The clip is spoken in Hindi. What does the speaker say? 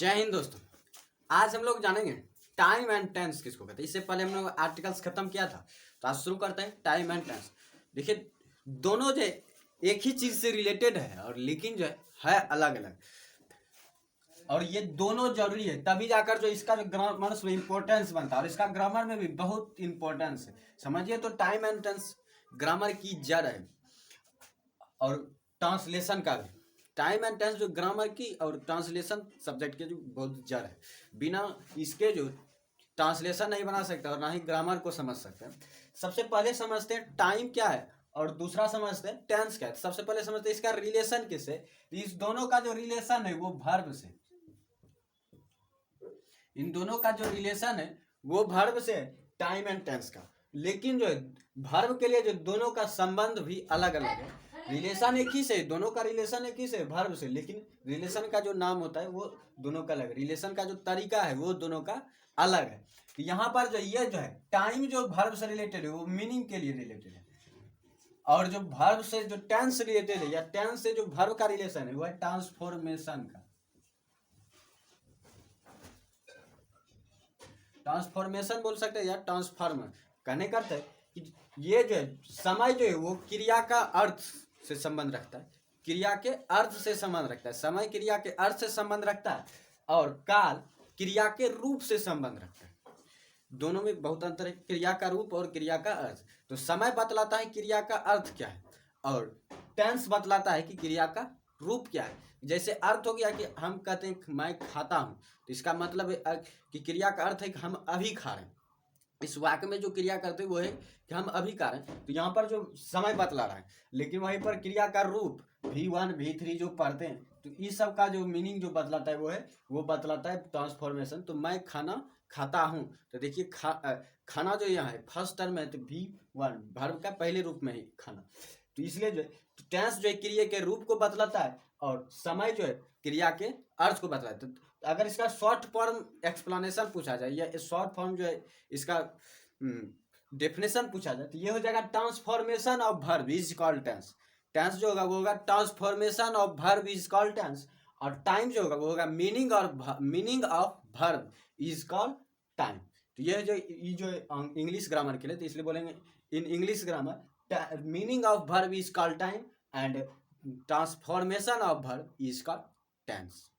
जय हिंद दोस्तों। आज हम लोग जानेंगे टाइम एंड टेंस किसको कहते हैं। इससे पहले हम लोग आर्टिकल्स खत्म किया था, तो आज शुरू करते हैं टाइम एंड टेंस। देखिए, दोनों जो एक ही चीज से रिलेटेड है और लेकिन जो है अलग अलग, और ये दोनों जरूरी है, तभी जाकर जो इसका जो ग्रामर में इंपॉर्टेंस बनता है और इसका ग्रामर में भी बहुत इंपॉर्टेंस है। समझिए, तो टाइम एंड टेंस ग्रामर की जड़ है और ट्रांसलेशन का भी। टाइम एंड टेंस जो ग्रामर की और ट्रांसलेशन सब्जेक्ट के जो बहुत जड़ है, बिना इसके जो ट्रांसलेशन नहीं बना सकते और ना ही ग्रामर को समझ सकते हैं। सबसे पहले समझते हैं टाइम क्या है और दूसरा समझते हैं टेंस क्या है। सबसे पहले समझते हैं इसका रिलेशन किससे। इस दोनों का जो रिलेशन है वो वर्ब से, इन दोनों का जो रिलेशन है वो वर्ब से है, टाइम एंड टेंस का। लेकिन जो है वर्ब के लिए जो दोनों का संबंध भी अलग अलग है। रिलेशन एक ही से, दोनों का रिलेशन एक ही से वर्ब से, लेकिन रिलेशन का जो नाम होता है वो दोनों का अलग, रिलेशन का जो तरीका है वो दोनों का अलग है। तो यहाँ पर जो ये जो है टाइम जो वर्ब से रिलेटेड है वो मीनिंग के लिए रिलेटेड है, और जो वर्ब से जो टेंस रिलेटेड है या टेंस से जो वर्ब का रिलेशन है वो है ट्रांसफॉर्मेशन का। ट्रांसफॉर्मेशन बोल सकते हैं या ट्रांसफॉर्मर। कहने का अर्थ है कि ये जो है समय जो है वो क्रिया का अर्थ से संबंध रखता है, क्रिया के अर्थ से संबंध रखता है। समय क्रिया के अर्थ से संबंध रखता है और काल क्रिया के रूप से संबंध रखता है। दोनों में बहुत अंतर है, क्रिया का रूप और क्रिया का अर्थ। तो समय बतलाता है क्रिया का अर्थ क्या है और टेंस बतलाता है कि क्रिया का रूप क्या है। जैसे अर्थ हो गया कि हम कहते हैं मैं खाता हूँ, तो इसका मतलब है कि क्रिया का अर्थ है कि हम अभी खा रहे हैं। इस वाक्य में जो क्रिया करते हैं वो है कि हम अभी खा रहे हैं, तो यहाँ पर जो समय बतला रहा है, लेकिन वहीं पर क्रिया का रूप V1 V3 जो पढ़ते हैं, तो इस सब का जो मीनिंग जो बतलाता है वो बतलाता है ट्रांसफॉर्मेशन। तो मैं खाना खाता हूँ, तो देखिए खाना जो यहाँ है फर्स्ट टर्म है, तो V1 वर्ब का पहले रूप में ही खाना। तो इसलिए जो है टेंस जो है क्रिया के रूप को बतलाता है और समय जो है क्रिया के अर्थ को बतलाता है। तो अगर इसका शॉर्ट फॉर्म एक्सप्लेनेशन पूछा जाए या शॉर्ट फॉर्म जो है इसका डेफिनेशन पूछा जाए, तो ये हो जाएगा transformation of verb is called tense. Tense जो होगा वो होगा transformation of verb is called tense, और टाइम जो होगा वो होगा meaning of verb is called time. तो ये जो इंग्लिश ग्रामर के लिए, तो इसलिए बोलेंगे in English grammar meaning of verb is called time and transformation of verb is called tense.